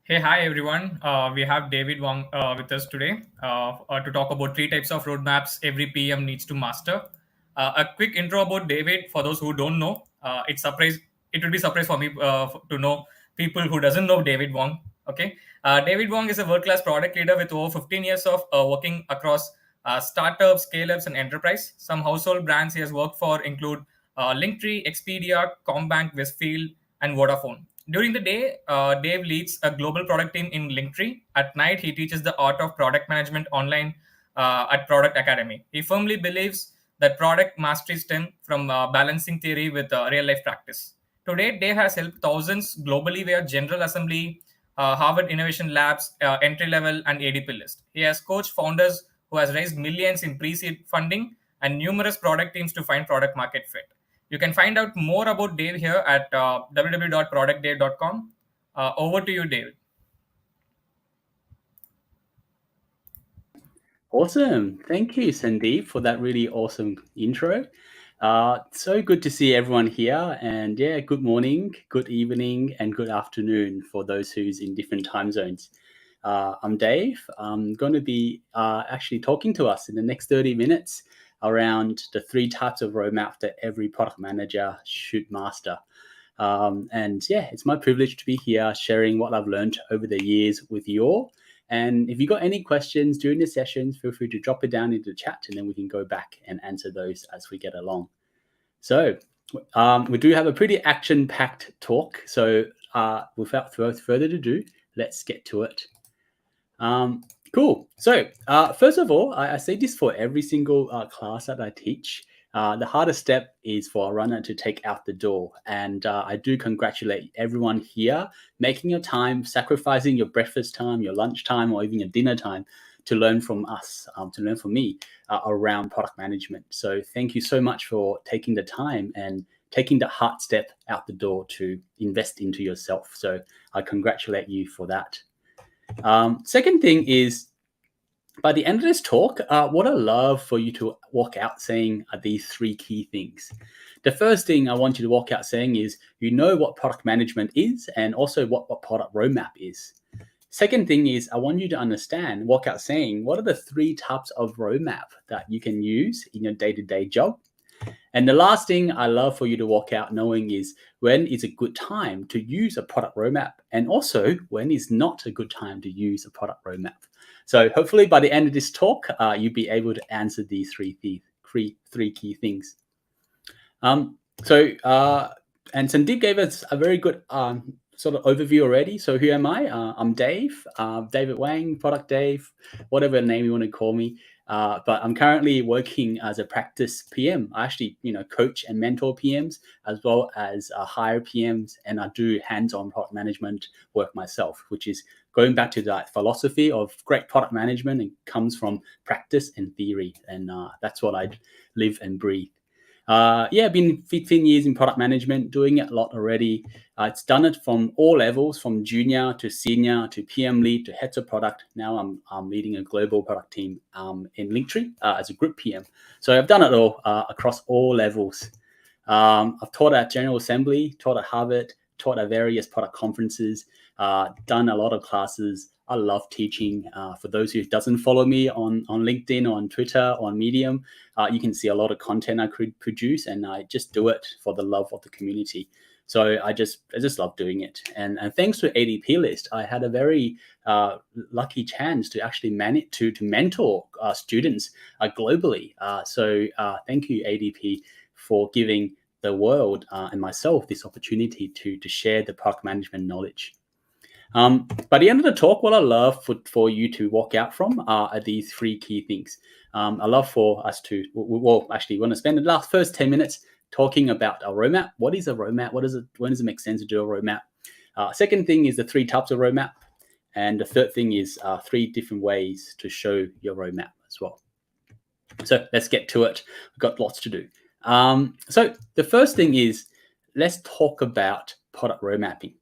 Hey, hi everyone. We have David Wang with us today to talk about three types of roadmaps every PM needs to master. A quick intro about David for those who don't know. It would be surprise for me to know people who doesn't know David Wang. Okay, David Wang is a world-class product leader with over 15 years of working across startups, scale-ups, and enterprise. Some household brands he has worked for include Linktree, Expedia, Combank, Westfield, and Vodafone. During the day, Dave leads a global product team in Linktree. At night, he teaches the art of product management online at Product Academy. He firmly believes that product mastery stems from balancing theory with real life practice. Today, Dave has helped thousands globally via General Assembly, Harvard Innovation Labs, Entry Level, and ADPList. He has coached founders who has raised millions in pre-seed funding and numerous product teams to find product market fit. You can find out more about Dave here at www.productdave.com. Over to you, Dave. Awesome. Thank you, Sandeep, for that really awesome intro. So good to see everyone here. And yeah, good morning, good evening, and good afternoon for those who's in different time zones. I'm Dave. I'm going to be actually talking to us in the next 30 minutes around the three types of roadmap that every product manager should master. And yeah, it's my privilege to be here sharing what I've learned over the years with you all. And if you got any questions during the sessions, feel free to drop it down into the chat and then we can go back and answer those as we get along. So we do have a pretty action-packed talk. So without further ado, let's get to it. Cool. So first of all, I say this for every single class that I teach. The hardest step is for a runner to take out the door. And I do congratulate everyone here making your time, sacrificing your breakfast time, your lunch time, or even your dinner time to learn from us, to learn from me around product management. So thank you so much for taking the time and taking the hard step out the door to invest into yourself. So I congratulate you for that. Second thing is, by the end of this talk, what I love for you to walk out saying are these three key things. The first thing I want you to walk out saying is you know what product management is and also what product roadmap is. Second thing is I want you to understand, walk out saying what are the three types of roadmap that you can use in your day-to-day job. And the last thing I love for you to walk out knowing is when is a good time to use a product roadmap and also when is not a good time to use a product roadmap. So hopefully by the end of this talk, you'll be able to answer these three key things. And Sandeep gave us a very good sort of overview already. So who am I? I'm Dave, David Wang, Product Dave, whatever name you want to call me. But I'm currently working as a practice PM. I actually, coach and mentor PMs as well as hire PMs, and I do hands-on product management work myself, which is going back to that philosophy of great product management. It comes from practice and theory, and that's what I live and breathe. I've been 15 years in product management, doing it a lot already. It's done it from all levels, from junior to senior to PM lead to heads of product. Now I'm leading a global product team in Linktree as a group PM. So I've done it all across all levels. I've taught at General Assembly, taught at Harvard, taught at various product conferences, done a lot of classes. I love teaching. For those who doesn't follow me on LinkedIn, or on Twitter, or on Medium, you can see a lot of content I could produce, and I just do it for the love of the community. So I just love doing it. And thanks to ADPList, I had a very lucky chance to actually to mentor students globally. So thank you, ADP, for giving the world and myself this opportunity to share the product management knowledge. By the end of the talk, what I love for you to walk out from are these three key things. I love for us to, actually, we're going to spend the first 10 minutes talking about a roadmap. What is a roadmap? When does it make sense to do a roadmap? Second thing is the three types of roadmap. And the third thing is three different ways to show your roadmap as well. So let's get to it. We've got lots to do. So the first thing is, let's talk about product road mapping.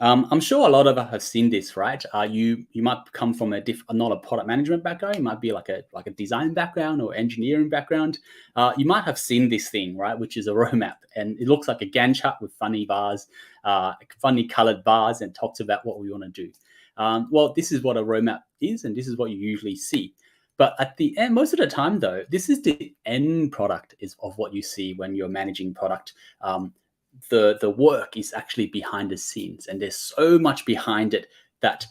I'm sure a lot of us have seen this, right? You might come from not a product management background. You might be like a design background or engineering background. You might have seen this thing, right, which is a roadmap, and it looks like a Gantt chart with funny bars, funny colored bars, and talks about what we want to do. Well, this is what a roadmap is, and this is what you usually see. But at the end, most of the time, though, this is the end product of what you see when you're managing product. The work is actually behind the scenes, and there's so much behind it that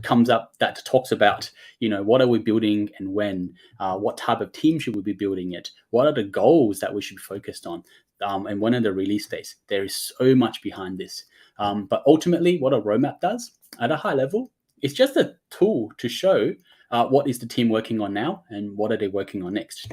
comes up, that talks about, what are we building and when, what type of team should we be building it, what are the goals that we should be focused on, and when are the release dates. There is so much behind this. But ultimately, what a roadmap does at a high level, it's just a tool to show what is the team working on now and what are they working on next.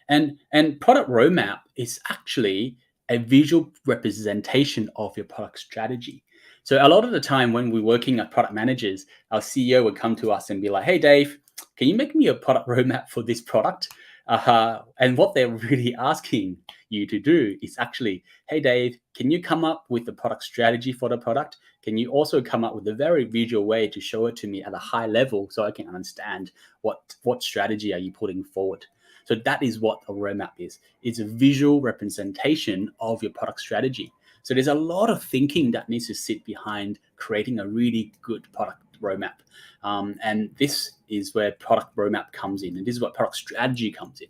And product roadmap is actually a visual representation of your product strategy. So a lot of the time when we're working as product managers, our CEO would come to us and be like, "Hey, Dave, can you make me a product roadmap for this product?" And what they're really asking you to do is actually, "Hey, Dave, can you come up with the product strategy for the product? Can you also come up with a very visual way to show it to me at a high level so I can understand what strategy are you putting forward?" So that is what a roadmap is. It's a visual representation of your product strategy. So there's a lot of thinking that needs to sit behind creating a really good product roadmap. And this is where product roadmap comes in. And this is what product strategy comes in.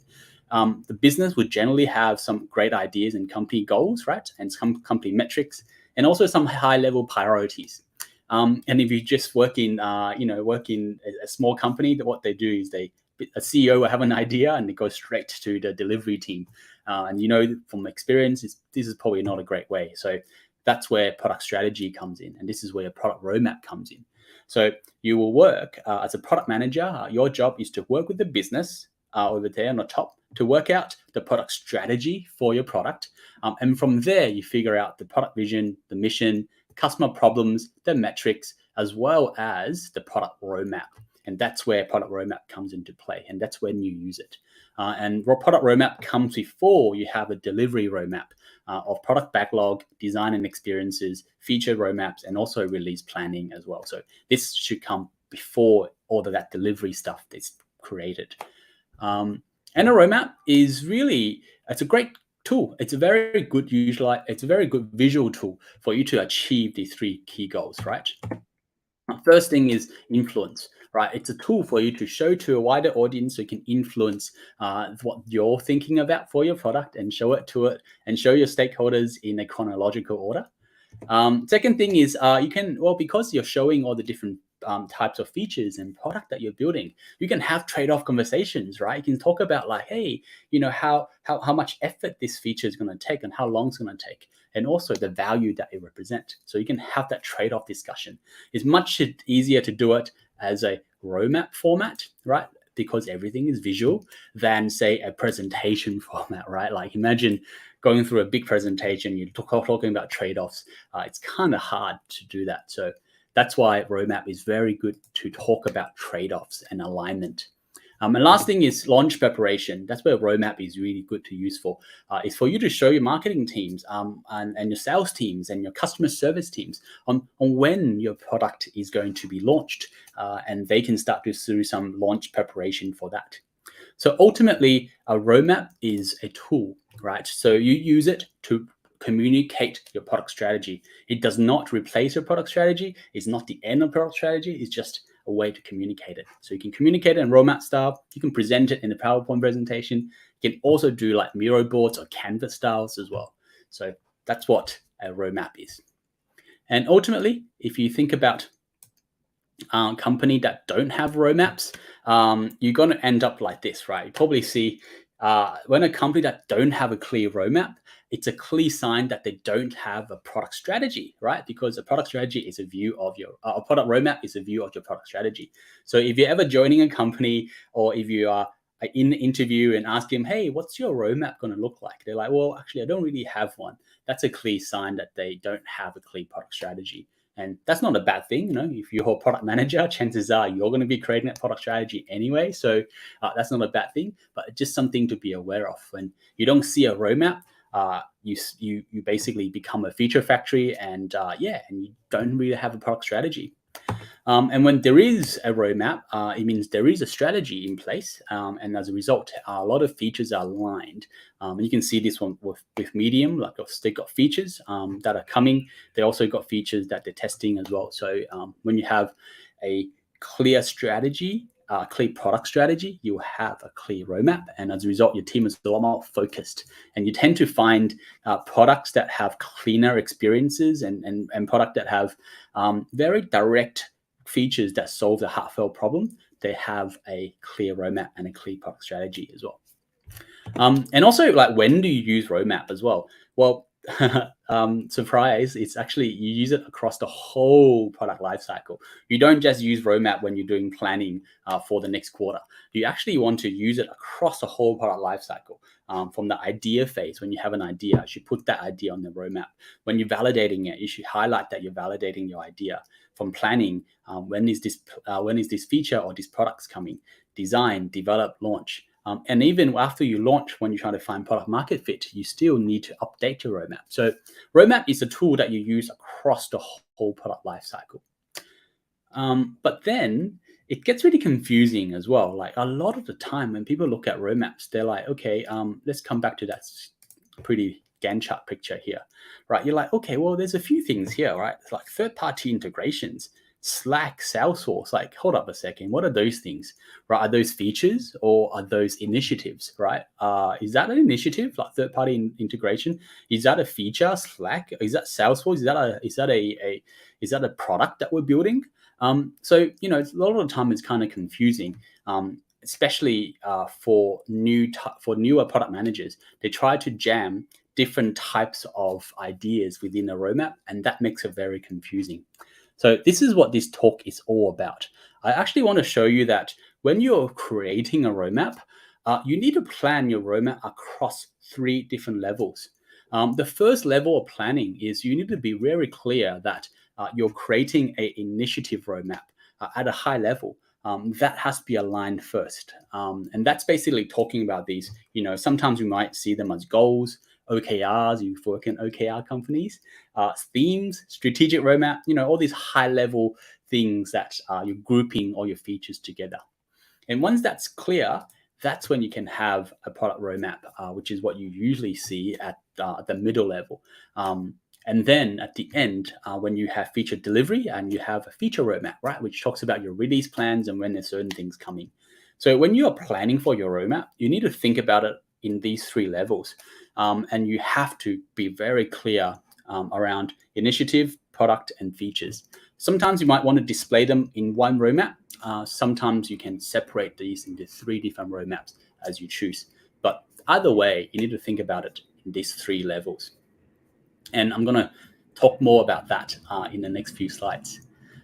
The business would generally have some great ideas and company goals, right? And some company metrics, and also some high-level priorities. And if you just work in a small company, what they do is a CEO will have an idea and they go straight to the delivery team. And from experience, this is probably not a great way. So that's where product strategy comes in. And this is where a product roadmap comes in. So you will work as a product manager. Your job is to work with the business over there on the top to work out the product strategy for your product. And from there, you figure out the product vision, the mission, customer problems, the metrics, as well as the product roadmap. And that's where product roadmap comes into play. And that's when you use it. And product roadmap comes before you have a delivery roadmap of product backlog, design and experiences, feature roadmaps, and also release planning as well. So this should come before all of that delivery stuff is created. And a roadmap is really, it's a great tool. It's a very good visual tool for you to achieve the three key goals, right? First thing is influence, right? It's a tool for you to show to a wider audience so you can influence what you're thinking about for your product and show it and show your stakeholders in a chronological order. Second thing is because you're showing all the different types of features and product that you're building, you can have trade-off conversations, right? You can talk about like, hey, how much effort this feature is going to take and how long it's going to take, and also the value that it represents. So you can have that trade-off discussion. It's much easier to do it as a roadmap format, right? Because everything is visual than say a presentation format, right? Like imagine going through a big presentation, you're talking about trade-offs. It's kind of hard to do that. So that's why roadmap is very good to talk about trade-offs and alignment. And last thing is launch preparation. That's where roadmap is really good to use for. It's for you to show your marketing teams and your sales teams and your customer service teams on when your product is going to be launched. And they can start to do some launch preparation for that. So ultimately, a roadmap is a tool, right? So you use it to communicate your product strategy. It does not replace your product strategy. It's not the end of product strategy. It's just a way to communicate it. So you can communicate it in roadmap style. You can present it in a PowerPoint presentation. You can also do like Miro boards or Canvas styles as well. So that's what a roadmap is. And ultimately, if you think about company that don't have roadmaps, you're going to end up like this, right? You probably see when a company that don't have a clear roadmap, it's a clear sign that they don't have a product strategy, right? Because a product strategy is a view of your product roadmap is a view of your product strategy. So if you're ever joining a company or if you are in the interview and ask them, hey, what's your roadmap going to look like? They're like, well, actually, I don't really have one. That's a clear sign that they don't have a clear product strategy. And that's not a bad thing. If you're a product manager, chances are you're going to be creating that product strategy anyway. So that's not a bad thing, but just something to be aware of. When you don't see a roadmap, you basically become a feature factory and you don't really have a product strategy. And when there is a roadmap, it means there is a strategy in place. And as a result, a lot of features are aligned. You can see this one with Medium, like they got features that are coming. They also got features that they're testing as well. So when you have a clear strategy, clear product strategy, you have a clear roadmap. And as a result, your team is a lot more focused. And you tend to find products that have cleaner experiences and product that have very direct features that solve the heartfelt problem. They have a clear roadmap and a clear product strategy as well. And also, like, when do you use roadmap as well? Well, surprise, it's actually, you use it across the whole product lifecycle. You don't just use roadmap when you're doing planning for the next quarter. You actually want to use it across the whole product lifecycle. From the idea phase, when you have an idea, you should put that idea on the roadmap. When you're validating it, you should highlight that you're validating your idea. From planning, when is this feature or this product's coming? Design, develop, launch. And even after you launch, when you're trying to find product market fit, you still need to update your roadmap. So roadmap is a tool that you use across the whole product lifecycle. But then it gets really confusing as well. Like, a lot of the time when people look at roadmaps, they're like, okay, let's come back to that pretty Gantt chart picture here, right? You're like, okay, well, there's a few things here, right? It's like third-party integrations, Slack, Salesforce. Like, hold up a second, what are those things, right? Are those features or are those initiatives, right? Is that an initiative, like third-party integration? Is that a feature, Slack? Is that Salesforce? Is that a product that we're building? So, a lot of the time it's kind of confusing, especially for newer product managers. They try to jam different types of ideas within a roadmap, and that makes it very confusing. So this is what this talk is all about. I actually want to show you that when you're creating a roadmap, you need to plan your roadmap across 3 different levels. The first level of planning is you need to be very clear that you're creating an initiative roadmap at a high level. That has to be aligned first. And that's basically talking about these, sometimes we might see them as goals, OKRs, you work in OKR companies, themes, strategic roadmap, all these high level things that you're grouping all your features together. And once that's clear, that's when you can have a product roadmap, which is what you usually see at the middle level. And then at the end, when you have feature delivery and you have a feature roadmap, right, which talks about your release plans and when there's certain things coming. So when you are planning for your roadmap, you need to think about it in these 3 levels. And you have to be very clear around initiative, product, and features. Sometimes you might want to display them in one roadmap. Sometimes you can separate these into 3 different roadmaps as you choose. But either way, you need to think about it in these 3 levels. And I'm going to talk more about that in the next few slides.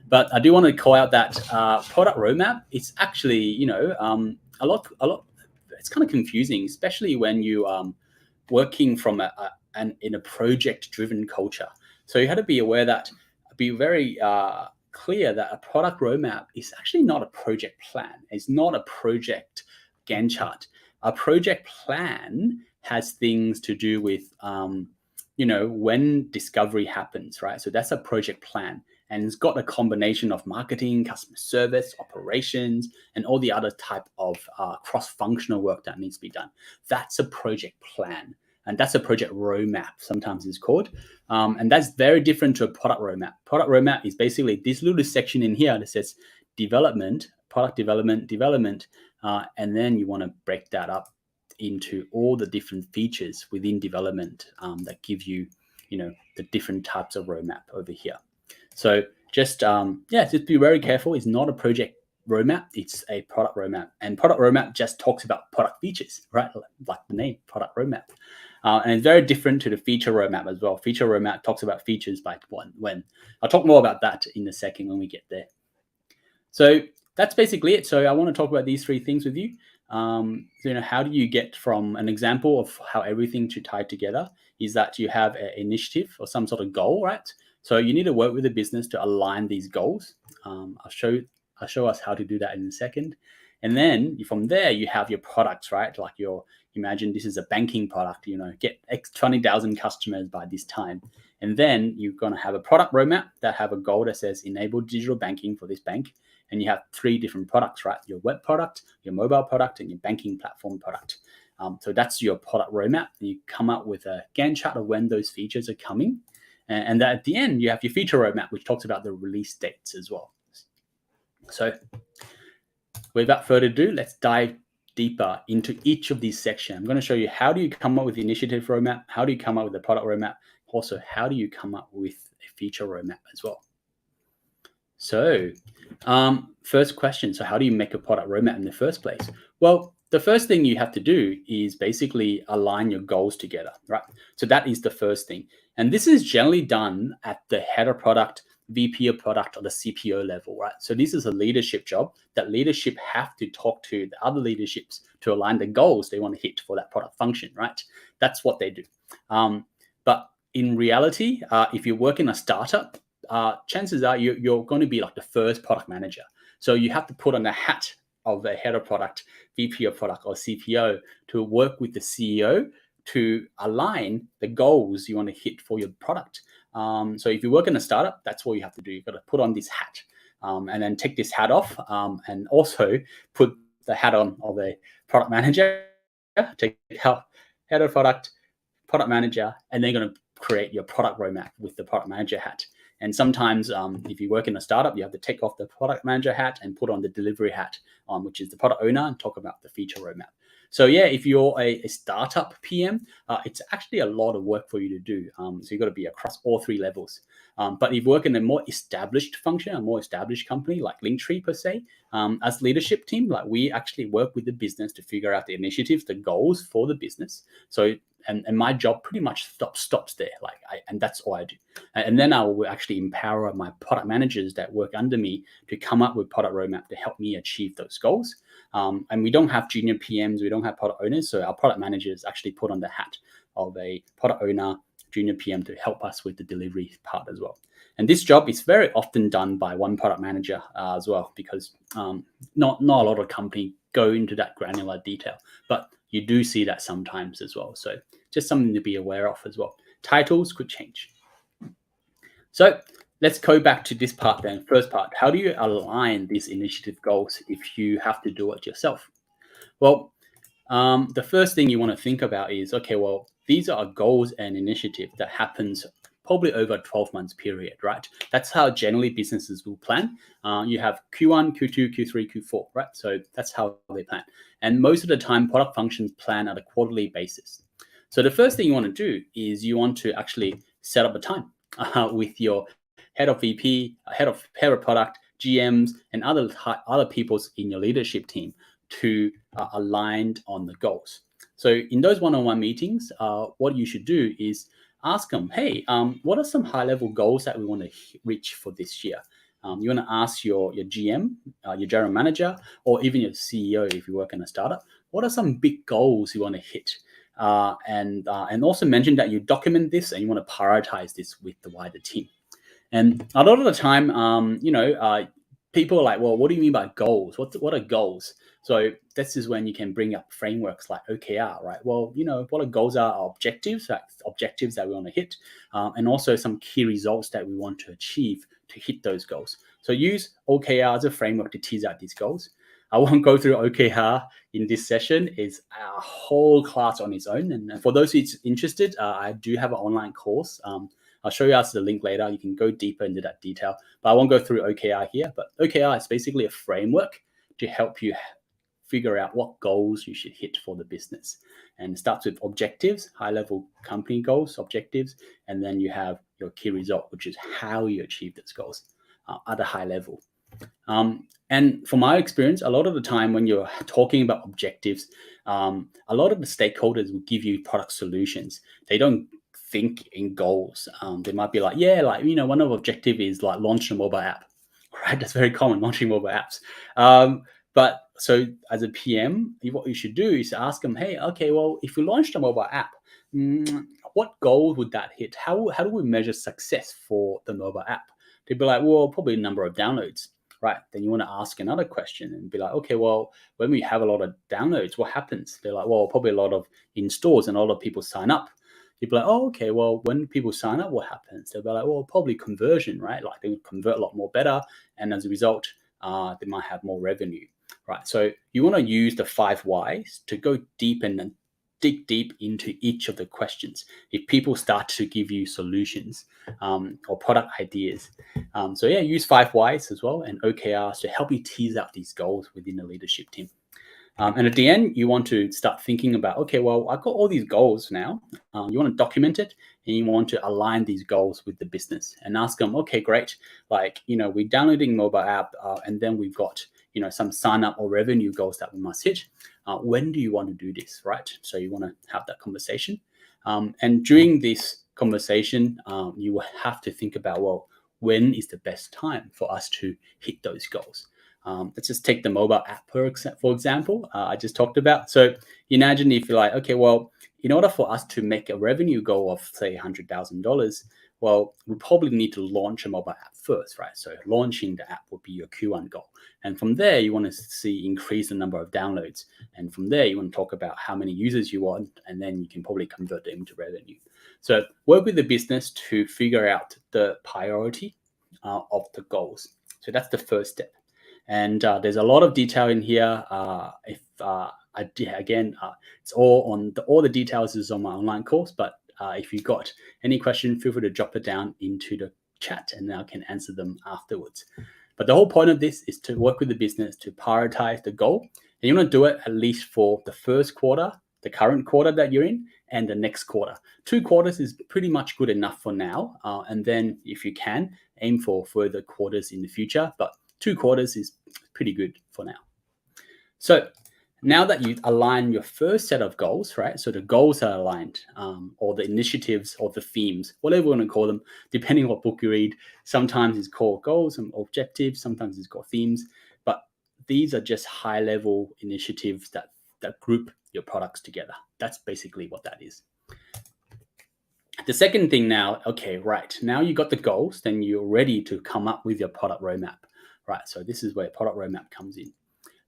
But I do want to call out that product roadmap is actually, a lot. It's kind of confusing, especially when you working from in a project-driven culture. So you have to be aware that, be very clear that a product roadmap is actually not a project plan. It's not a project Gantt chart. A project plan has things to do with, when discovery happens, right? So that's a project plan. And it's got a combination of marketing, customer service, operations, and all the other type of cross-functional work that needs to be done. That's a project plan. And that's a project roadmap, sometimes it's called. And that's very different to a product roadmap. Product roadmap is basically this little section in here that says development, product development, and then you want to break that up into all the different features within development that give you, the different types of roadmap over here. So just be very careful. It's not a project roadmap, it's a product roadmap. And product roadmap just talks about product features, right? Like the name, product roadmap. And it's very different to the feature roadmap as well. Feature roadmap talks about features by when. I'll talk more about that in a second when we get there. So that's basically it. So I want to talk about these 3 things with you. How do you get from an example of how everything should tie together is that you have an initiative or some sort of goal, right? So you need to work with the business to align these goals. I'll show us how to do that in a second. And then from there, you have your products, right? Like your imagine this is a banking product, get 20,000 customers by this time. And then you're going to have a product roadmap that have a goal that says enable digital banking for this bank. And you have 3 different products, right? Your web product, your mobile product, and your banking platform product. So that's your product roadmap. And you come up with a Gantt chart of when those features are coming. And at the end, you have your feature roadmap, which talks about the release dates as well. So without further ado, let's dive deeper into each of these sections. I'm going to show you how do you come up with the initiative roadmap, how do you come up with the product roadmap, also how do you come up with a feature roadmap as well. So first question, so how do you make a product roadmap in the first place? Well, the first thing you have to do is basically align your goals together, right? So that is the first thing. And this is generally done at the head of product, VP of product, or the CPO level, right? So this is a leadership job that leadership have to talk to the other leaderships to align the goals they want to hit for that product function, right? That's what they do. But in reality, if you work in a startup, chances are you're going to be like the first product manager. So you have to put on the hat of a head of product, VP of product, or CPO to work with the CEO to align the goals you want to hit for your product. So if you work in a startup, that's what you have to do. You've got to put on this hat and then take this hat off and also put the hat on of a product manager, take head of product manager, and they're going to create your product roadmap with the product manager hat. And sometimes if you work in a startup, you have to take off the product manager hat and put on the delivery hat, which is the product owner, and talk about the feature roadmap. So yeah, if you're a startup PM, it's actually a lot of work for you to do. So you've got to be across all 3 levels. But if you work in a more established function, a more established company like Linktree per se, as leadership team, like we actually work with the business to figure out the initiatives, the goals for the business. So and my job pretty much stops there. And that's all I do. And then I will actually empower my product managers that work under me to come up with product roadmap to help me achieve those goals. And we don't have junior PMs, we don't have product owners. So our product managers actually put on the hat of a product owner, junior PM to help us with the delivery part as well. And this job is very often done by one product manager as well, because not a lot of companies go into that granular detail, but you do see that sometimes as well. So just something to be aware of as well. Titles could change. So let's go back to this part then. First part, how do you align these initiative goals if you have to do it yourself? Well, the first thing you want to think about is, okay, well, these are goals and initiative that happens probably over a 12 months period, right? That's how generally businesses will plan. You have Q1, Q2, Q3, Q4, right? So that's how they plan. And most of the time, product functions plan at a quarterly basis. So the first thing you want to do is you want to actually set up a time with your head of VP, head of product, GMs, and other people in your leadership team to align on the goals. So in those one-on-one meetings, what you should do is ask them, hey, what are some high-level goals that we want to reach for this year? You want to ask your GM, your general manager, or even your CEO if you work in a startup, what are some big goals you want to hit? And also mention that you document this and you want to prioritize this with the wider team. And a lot of the time, people are like, well, what do you mean by goals? What are goals? So this is when you can bring up frameworks like OKR, right? Well, what our goals are objectives, like objectives that we want to hit, and also some key results that we want to achieve to hit those goals. So use OKR as a framework to tease out these goals. I won't go through OKR in this session. It's a whole class on its own. And for those who's interested, I do have an online course. I'll show you guys the link later. You can go deeper into that detail, but I won't go through OKR here. But OKR is basically a framework to help you figure out what goals you should hit for the business. And it starts with objectives, high-level company goals, objectives, and then you have your key result, which is how you achieve those goals at a high level. And from my experience, a lot of the time when you're talking about objectives, a lot of the stakeholders will give you product solutions. They don't think in goals. They might be like, one of the objective is like launch a mobile app, right? That's very common, launching mobile apps. But so as a PM, what you should do is ask them, hey, okay, well, if we launched a mobile app, what goal would that hit? How do we measure success for the mobile app? They'd be like, well, probably number of downloads. right? Then you want to ask another question and be like, okay, well, when we have a lot of downloads, what happens? They're like, well, probably a lot of installs and a lot of people sign up. You'd be like, oh, okay, well, when people sign up, what happens? They'll be like, well, probably conversion, right? Like they convert a lot more better. And as a result, they might have more revenue, right? So you want to use the 5 whys to go deep and dig deep into each of the questions. If people start to give you solutions or product ideas. So yeah, use 5 whys as well and OKRs to help you tease out these goals within the leadership team. And at the end, you want to start thinking about, okay, well, I've got all these goals now. You want to document it and you want to align these goals with the business and ask them, okay, great. Like, we're downloading mobile app and then we've got, some sign up or revenue goals that we must hit. When do you want to do this, right? So you want to have that conversation. And during this conversation, you will have to think about, well, when is the best time for us to hit those goals? Let's just take the mobile app for example, I just talked about. So imagine if you're like, okay, well, in order for us to make a revenue goal of say $100,000, well, we probably need to launch a mobile app first, right? So launching the app would be your Q1 goal. And from there, you want to see increase the number of downloads. And from there, you want to talk about how many users you want, and then you can probably convert them into revenue. So work with the business to figure out the priority of the goals. So that's the first step. And there's a lot of detail in here. It's all the details is on my online course. But if you got any question, feel free to drop it down into the chat, and I can answer them afterwards. But the whole point of this is to work with the business to prioritize the goal, and you want to do it at least for the first quarter, the current quarter that you're in, and the next quarter. 2 quarters is pretty much good enough for now. And then if you can, aim for further quarters in the future. But 2 quarters is pretty good for now. So now that you align your first set of goals, right? So the goals are aligned, or the initiatives or the themes, whatever you want to call them, depending on what book you read. Sometimes it's called goals and objectives, sometimes it's called themes. But these are just high-level initiatives that group your products together. That's basically what that is. The second thing now, okay, right, now you got the goals, then you're ready to come up with your product roadmap, right? So this is where product roadmap comes in.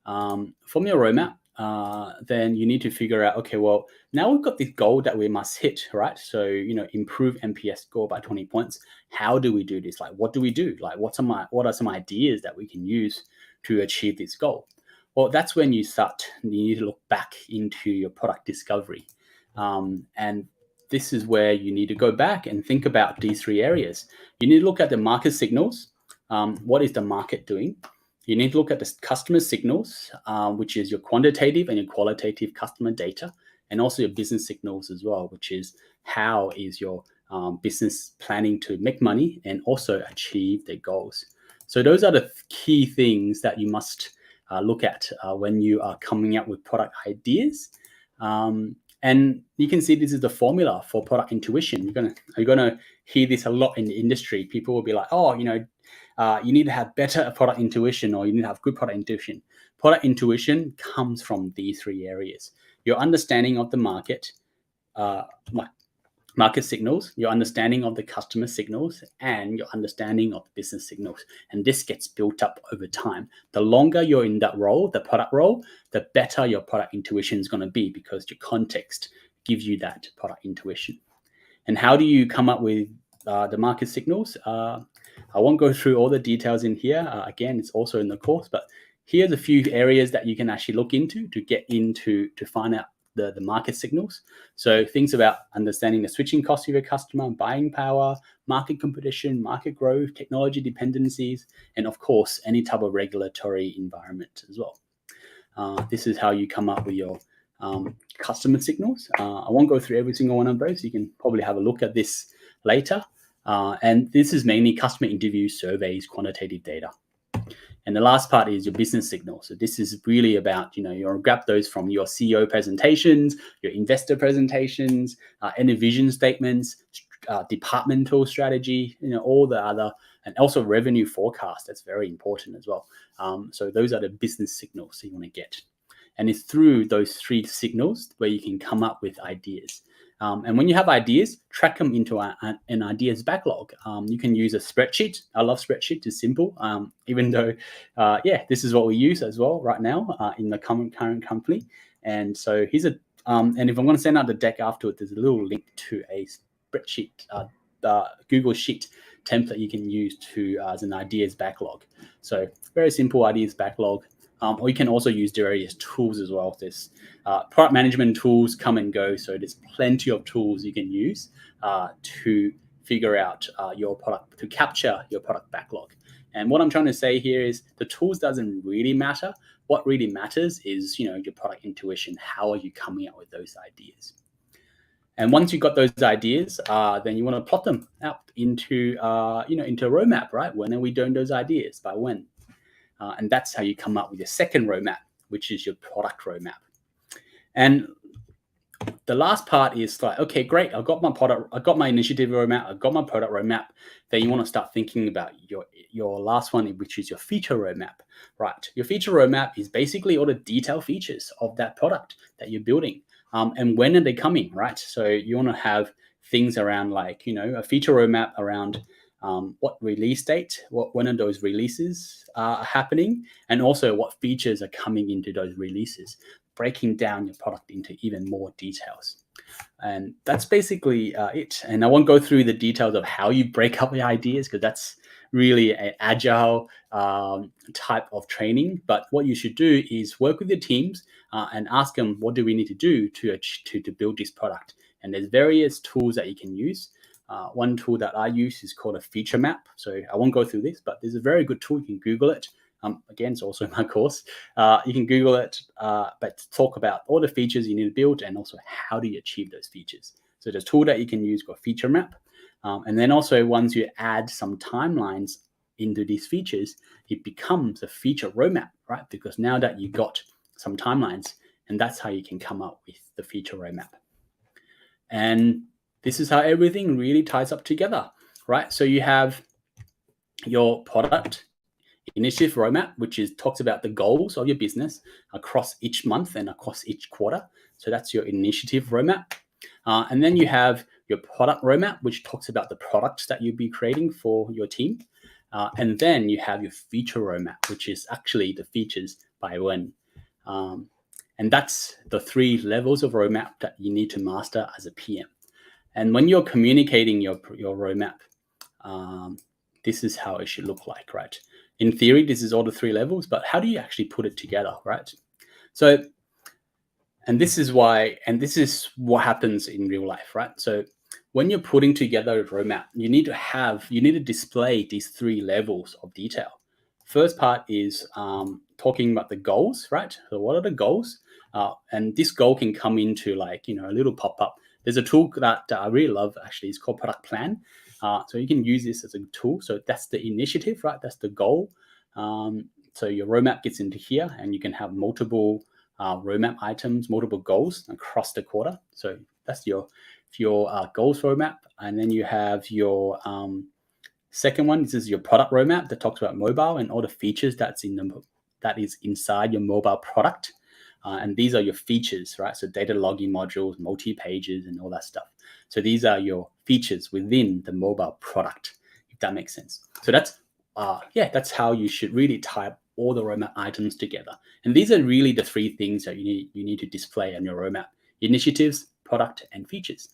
From your roadmap, then you need to figure out, okay, well, now we've got this goal that we must hit, right? So, improve NPS score by 20 points. How do we do this? Like, what do we do? Like, what are some ideas that we can use to achieve this goal? Well, that's when you need to look back into your product discovery. And this is where you need to go back and think about these 3 areas. You need to look at the market signals. What is the market doing? You need to look at the customer signals, which is your quantitative and your qualitative customer data, and also your business signals as well, which is how is your business planning to make money and also achieve their goals. So those are the key things that you must look at when you are coming up with product ideas. And you can see this is the formula for product intuition. You're gonna hear this a lot in the industry. People will be like, oh, you need to have better product intuition, or you need to have good product intuition. Product intuition comes from these 3 areas: your understanding of the market, market signals, your understanding of the customer signals, and your understanding of the business signals. And this gets built up over time. The longer you're in that role, the product role, the better your product intuition is going to be, because your context gives you that product intuition. And how do you come up with the market signals? I won't go through all the details in here. Again, it's also in the course, but here's a few areas that you can actually look into to find out the market signals. So things about understanding the switching costs of your customer, buying power, market competition, market growth, technology dependencies, and of course, any type of regulatory environment as well. This is how you come up with your customer signals. I won't go through every single one of those. You can probably have a look at this later. And this is mainly customer interviews, surveys, quantitative data. And the last part is your business signal. So this is really about, you'll grab those from your CEO presentations, your investor presentations, any vision statements, departmental strategy, all the other, and also revenue forecast. That's very important as well. So those are the business signals that you want to get. And it's through those 3 signals where you can come up with ideas. And when you have ideas, track them into an ideas backlog. You can use a spreadsheet. I love spreadsheet. It's simple. Even though, this is what we use as well right now in the current company. And so here's a, and if I'm going to send out the deck afterward, there's a little link to a spreadsheet, Google Sheet template you can use to as an ideas backlog. So very simple ideas backlog. Or you can also use various tools as well. There's product management tools come and go. So there's plenty of tools you can use to figure out your product, to capture your product backlog. And what I'm trying to say here is the tools doesn't really matter. What really matters is, your product intuition. How are you coming up with those ideas? And once you've got those ideas, then you want to plot them out into, into a roadmap, right? When are we doing those ideas? By when? And that's how you come up with your second roadmap, which is your product roadmap. And the last part is like, okay, great. I've got my product, I've got my initiative roadmap, I've got my product roadmap. Then you want to start thinking about your last one, which is your feature roadmap, right? Your feature roadmap is basically all the detailed features of that product that you're building. And when are they coming, right? So you want to have things around like, a feature roadmap around what release date, when are those releases happening, and also what features are coming into those releases, breaking down your product into even more details. And that's basically it. And I won't go through the details of how you break up the ideas, because that's really an agile type of training. But what you should do is work with your teams and ask them, what do we need to do to build this product? And there's various tools that you can use. One tool that I use is called a feature map. So I won't go through this, but there's a very good tool. You can Google it. Again, it's also in my course. You can Google it, but talk about all the features you need to build and also how do you achieve those features. So there's a tool that you can use called feature map. And then also once you add some timelines into these features, it becomes a feature roadmap, right? Because now that you got some timelines, and that's how you can come up with the feature roadmap. And this is how everything really ties up together, right? So you have your product initiative roadmap, which talks about the goals of your business across each month and across each quarter. So that's your initiative roadmap. And then you have your product roadmap, which talks about the products that you'll be creating for your team. And then you have your feature roadmap, which is actually the features by when. And that's the 3 levels of roadmap that you need to master as a PM. And when you're communicating your roadmap, this is how it should look like, right? In theory, this is all the 3 levels, but how do you actually put it together, right? So, and this is what happens in real life, right? So when you're putting together a roadmap, you need to display these 3 levels of detail. First part is talking about the goals, right? So what are the goals? And this goal can come into like, a little pop-up. There's a tool that I really love, actually. It's called Product Plan. So you can use this as a tool. So that's the initiative, right? That's the goal. So your roadmap gets into here, and you can have multiple roadmap items, multiple goals across the quarter. So that's your goals roadmap. And then you have your second one. This is your product roadmap that talks about mobile and all the features that is inside your mobile product. And these are your features, right? So data logging modules, multi-pages, and all that stuff. So these are your features within the mobile product, if that makes sense. So that's how you should really tie up all the roadmap items together. And these are really the 3 things that you need to display on your roadmap: initiatives, product, and features.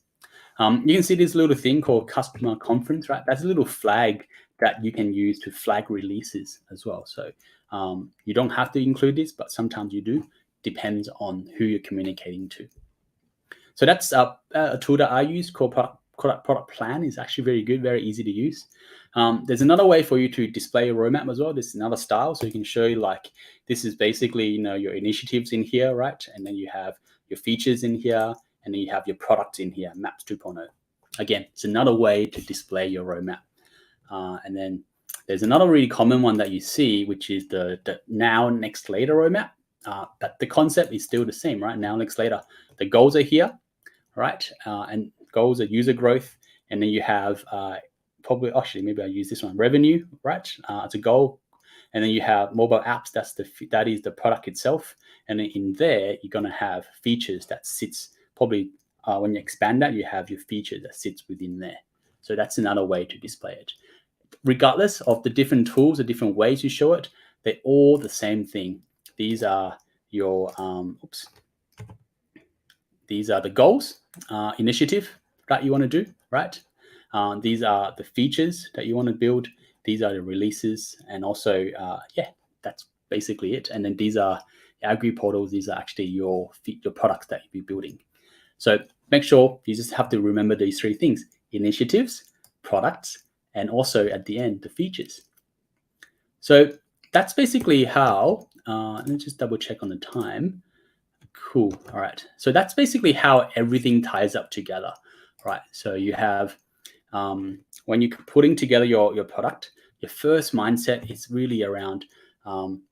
You can see this little thing called customer conference, right? That's a little flag that you can use to flag releases as well. So you don't have to include this, but sometimes you do. Depends on who you're communicating to. So that's a tool that I use called Product Plan. Is actually very good, very easy to use. There's another way for you to display your roadmap as well. This is another style, so you can show you like this is basically your initiatives in here, right? And then you have your features in here, and then you have your products in here, Maps 2.0. Again, it's another way to display your roadmap. And then there's another really common one that you see, which is the now, next, later roadmap. But the concept is still the same, right? Now, next, later. The goals are here, right? And goals are user growth. And then you have maybe I use this one, revenue, right? It's a goal. And then you have mobile apps. That is the product itself. And then in there, you're going to have features that sits probably when you expand that, you have your feature that sits within there. So that's another way to display it. Regardless of the different tools, the different ways you show it, they're all the same thing. These are your these are the goals, initiative that you want to do, right? These are the features that you want to build. These are the releases, and also, that's basically it. And then these are agri portals. These are actually your products that you'll be building. So make sure you just have to remember these three things: initiatives, products, and also at the end, the features. So that's basically how, let me just double check on the time. Cool. All right. So that's basically how everything ties up together, right? So you have, when you're putting together your product, your first mindset is really around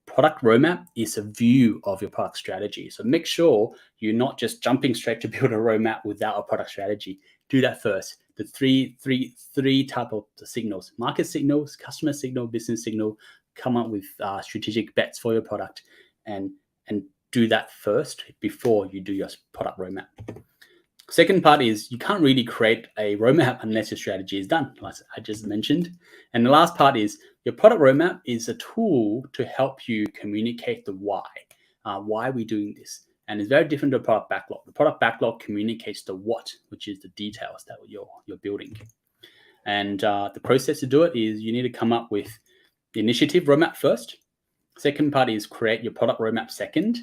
product roadmap is a view of your product strategy. So make sure you're not just jumping straight to build a roadmap without a product strategy. Do that first. The three type of signals: market signals, customer signal, business signal. Come up with strategic bets for your product, and do that first before you do your product roadmap. Second part is you can't really create a roadmap unless your strategy is done, like I just mentioned. And the last part is your product roadmap is a tool to help you communicate the why we're doing this. And it's very different to a product backlog. The product backlog communicates the what, which is the details that you're building. And the process to do it is you need to come up with the initiative roadmap first. Second part is create your product roadmap second.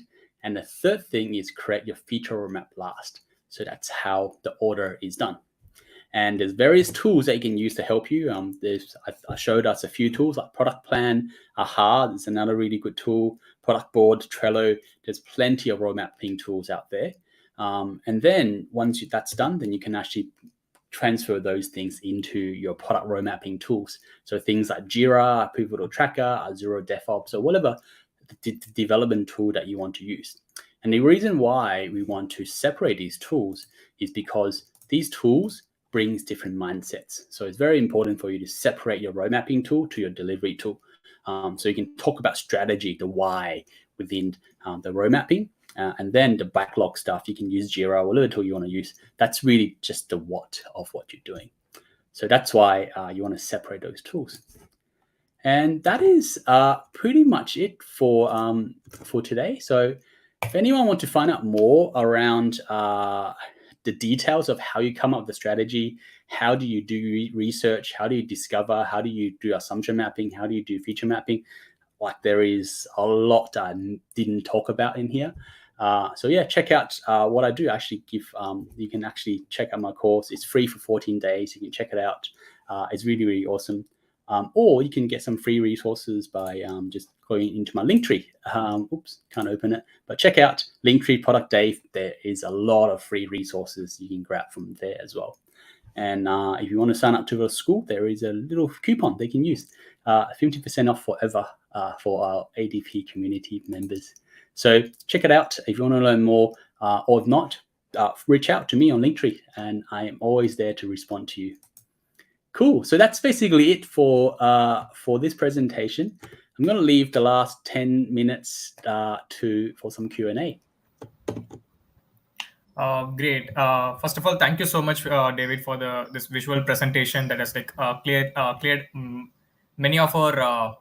And the third thing is create your feature roadmap last. So that's how the order is done. And there's various tools that you can use to help you. I showed us a few tools like Product Plan, Aha, is another really good tool, Product Board, Trello. There's plenty of road mapping tools out there. And then once that's done, then you can actually transfer those things into your product road mapping tools. So things like Jira, Pivotal Tracker, Azure DevOps, or whatever the development tool that you want to use. And the reason why we want to separate these tools is because these tools brings different mindsets. So it's very important for you to separate your road mapping tool to your delivery tool. So you can talk about strategy, the why within the road mapping, and then the backlog stuff, you can use Jira or whatever tool you want to use. That's really just the what of what you're doing. So that's why you want to separate those tools. And that is pretty much it for today. So if anyone wants to find out more around the details of how you come up with the strategy, how do you do research, how do you discover, how do you do assumption mapping, how do you do feature mapping, like there is a lot I didn't talk about in here. So yeah, check out what I do. Actually give, you can actually check out my course. It's free for 14 days. You can check it out. It's really, really awesome. Or you can get some free resources by just going into my Linktree. Oops, can't open it. But check out Linktree Product Day. There is a lot of free resources you can grab from there as well. And if you want to sign up to a school, there is a little coupon they can use. 50% off forever for our ADP community members. So check it out if you want to learn more, or if not, reach out to me on Linktree, and I am always there to respond to you. Cool. So that's basically it for this presentation. I'm going to leave the last 10 minutes for some Q&A. Great. First of all, thank you so much, David, for this visual presentation that has cleared many of our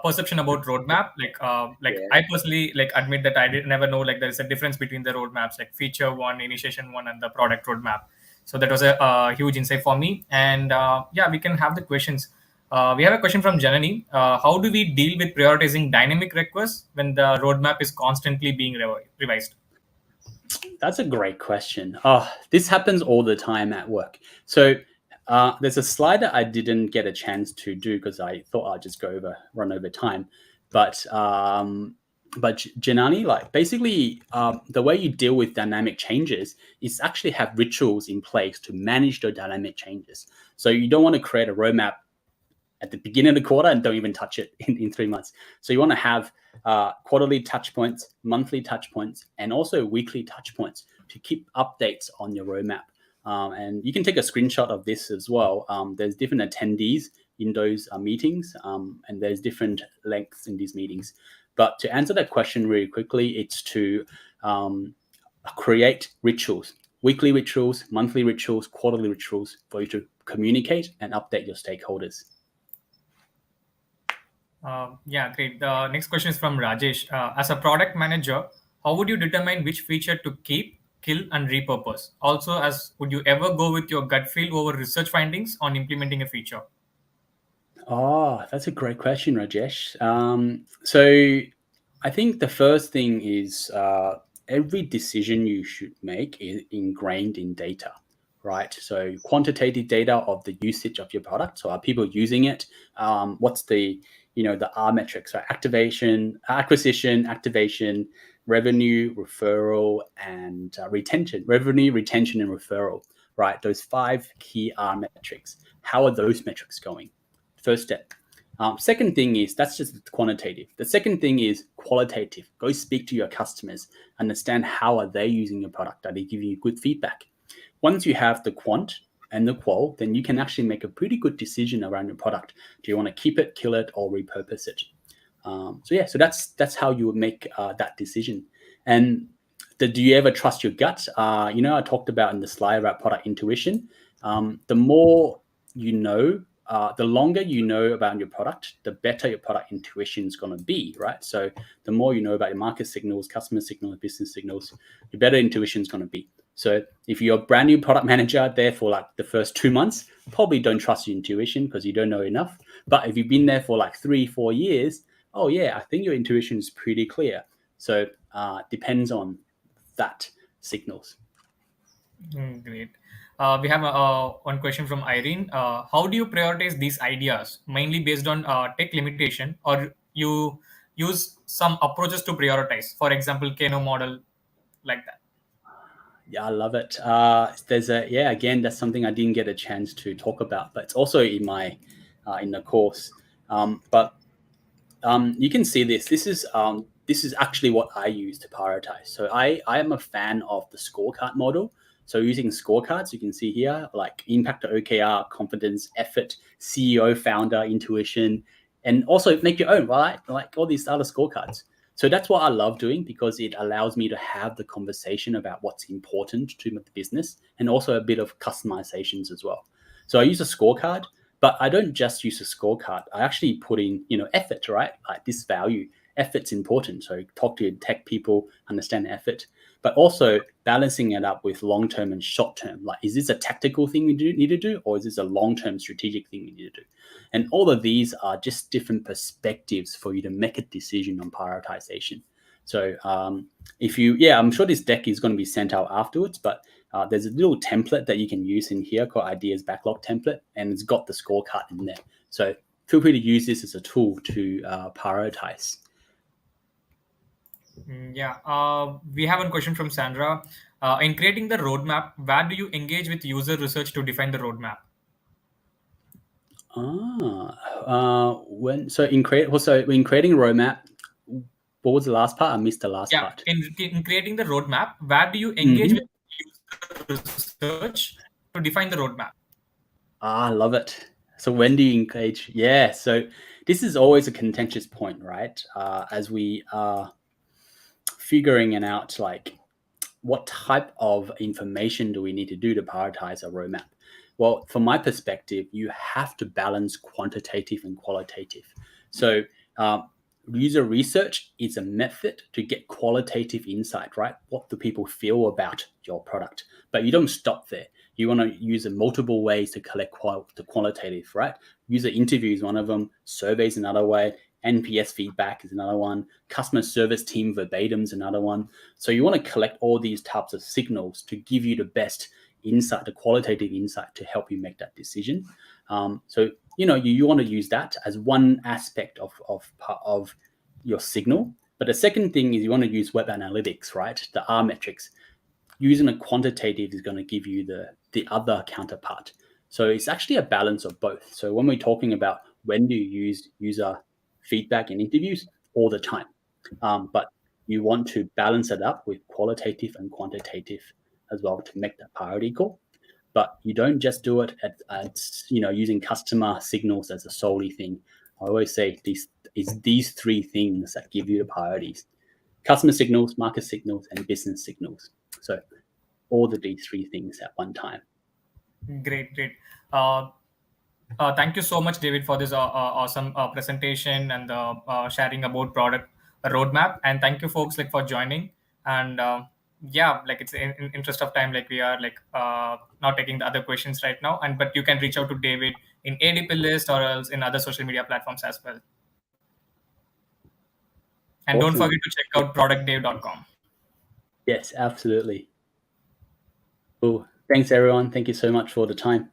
perception about roadmap. Yeah. I personally admit that I never know there is a difference between the roadmaps, like feature one, initiation one, and the product roadmap. So that was a huge insight for me. And yeah, we can have the questions. We have a question from Janani. How do we deal with prioritizing dynamic requests when the roadmap is constantly being revised? That's a great question. This happens all the time at work. So there's a slide that I didn't get a chance to do because I thought I'd just run over time. But Janani, basically the way you deal with dynamic changes is actually have rituals in place to manage the dynamic changes. So you don't want to create a roadmap at the beginning of the quarter and don't even touch it in 3 months. So you want to have quarterly touch points, monthly touch points, and also weekly touch points to keep updates on your roadmap. And you can take a screenshot of this as well. There's different attendees in those meetings, and there's different lengths in these meetings. But to answer that question really quickly, it's to create rituals. weekly rituals, monthly rituals, quarterly rituals for you to communicate and update your stakeholders. Yeah, great. The next question is from Rajesh. As a product manager, how would you determine which feature to keep, kill, and repurpose? Also, as would you ever go with your gut feel over research findings on implementing a feature? Oh, that's a great question, Rajesh. So I think the first thing is every decision you should make is ingrained in data, right? So quantitative data of the usage of your product. So are people using it? What's the R metrics, right? Acquisition, activation, revenue, referral, and retention. Revenue, retention, and referral, right? Those 5 key R metrics. How are those metrics going? First step. Second thing is that's just quantitative. The second thing is qualitative. Go speak to your customers, understand how are they using your product. Are they giving you good feedback? Once you have the quant and the qual, then you can actually make a pretty good decision around your product. Do you want to keep it, kill it, or repurpose it? So that's how you would make that decision. And do you ever trust your gut? I talked about in the slide about product intuition. The more you know, the longer you know about your product, the better your product intuition is going to be, right? So the more you know about your market signals, customer signals, business signals, your better intuition is going to be. So if you're a brand new product manager there for like the first 2 months, probably don't trust your intuition because you don't know enough. But if you've been there for like 3-4 years, oh yeah, I think your intuition is pretty clear. So depends on that signals. Great. We have one question from Irene. How do you prioritize these ideas? Mainly based on tech limitation, or you use some approaches to prioritize? For example, Kano model, like that. Yeah, I love it. Again, that's something I didn't get a chance to talk about, but it's also in my in the course. But you can see this is actually what I use to prioritize. So I am a fan of the scorecard model. So using scorecards, you can see here like impact to OKR, confidence, effort, CEO, founder, intuition, and also make your own, right? Like all these other scorecards. So that's what I love doing because it allows me to have the conversation about what's important to the business and also a bit of customizations as well. So I use a scorecard, but I don't just use a scorecard. I actually put in, effort, right? Like this value. Effort's important. So talk to your tech people, understand effort, but also balancing it up with long term and short term. Like, is this a tactical thing we need to do, or is this a long term strategic thing we need to do? And all of these are just different perspectives for you to make a decision on prioritization. So I'm sure this deck is going to be sent out afterwards, but there's a little template that you can use in here called Ideas Backlog Template, and it's got the scorecard in there. So feel free to use this as a tool to prioritize. Yeah. We have one question from Sandra. In creating the roadmap, where do you engage with user research to define the roadmap? In creating a roadmap, what was the last part? I missed the last Yeah. part. In creating the roadmap, where do you engage Mhm. with user research to define the roadmap? I love it. So when do you engage? Yeah, so this is always a contentious point, right? As we are figuring it out, like what type of information do we need to do to prioritize a roadmap? Well, from my perspective, you have to balance quantitative and qualitative. So, uh, user research is a method to get qualitative insight, right? What do people feel about your product? But you don't stop there. You want to use multiple ways to collect the qualitative, right? User interview is one of them, surveys another way, NPS feedback is another one, customer service team verbatim is another one. So you want to collect all these types of signals to give you the best insight, the qualitative insight to help you make that decision. You want to use that as one aspect of your signal. But the second thing is you want to use web analytics, right? The R metrics. Using a quantitative is going to give you the other counterpart. So it's actually a balance of both. So when we're talking about when do you use user feedback in interviews, all the time. But you want to balance it up with qualitative and quantitative as well to make that priority call. But you don't just do it at using customer signals as a solely thing. I always say these 3 things that give you the priorities: customer signals, market signals, and business signals. So all these three things at one time. Great, great. Thank you so much, David, for this awesome presentation and sharing about product roadmap. And thank you, folks, like for joining. And yeah, like it's in interest of time, like we are like not taking the other questions right now. And but you can reach out to David in ADPList or else in other social media platforms as well. And don't Awesome. forget to check out productdave.com. Yes, absolutely. Cool. Thanks, everyone. Thank you so much for the time.